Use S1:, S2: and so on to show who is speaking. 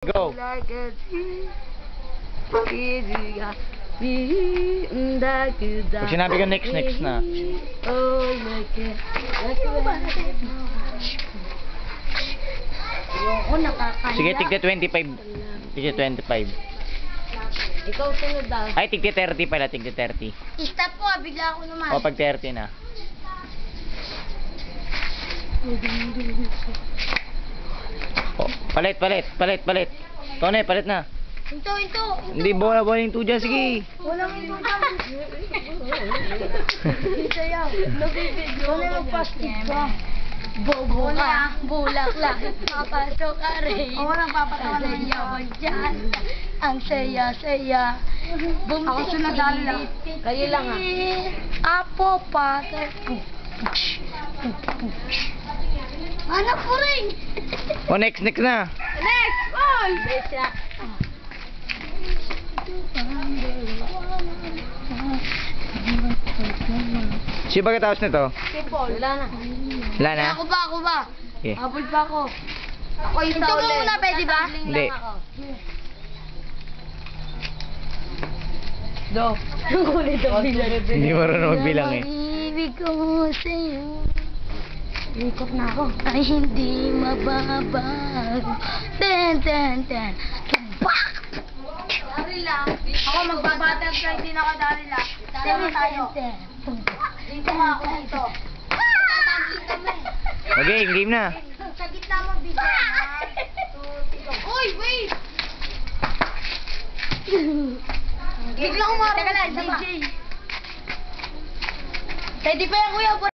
S1: Go. Pag sinabi ko next na. Sige, tigda 25. Tigda 25.
S2: Ikaw sunod daw.
S1: Ay, tigda 30 pala, tigda 30.
S2: Stop po, bigla ako naman.
S1: O, pag 30 na. O, palit. Tone, palit na.
S2: Ito.
S1: Hindi, bola yung 2 dyan, sige.
S2: Walang ito dyan. Ito yan. Nabibigyo. Wala mag-plastic ka. Bobo ka. Bulak lang. Papasok ka rin. Oo, nang papatawan naman yun. Dyan. Ang saya-saya. Ako sunadali lang. Kayo lang ha. Apo pa. Anak po rin.
S1: O, next na.
S2: Next one. Next na.
S1: Sino ba katapos nito?
S2: Paul. Wala na.
S1: Wala na?
S2: Ako ba?
S1: Okay.
S2: Habol pa ako. Ako yung ito mo muna, pwede ba?
S1: Hindi.
S2: Do. Kulit ang bilang.
S1: Hindi marunong magbilang eh.
S2: Ibig ko sa'yo. Ikot na ako. Ay hindi mababago. Ten. Tumbak! Dari lang. Ako magbabatterfly din ako, dari lang. Sama tayo. Dito nga ako dito.
S1: Okay, game na.
S2: Sa gitna mo, bigyan. Uy, wait! Bigla umarang. Teka lang, DJ. Pwede pa yan, kuya.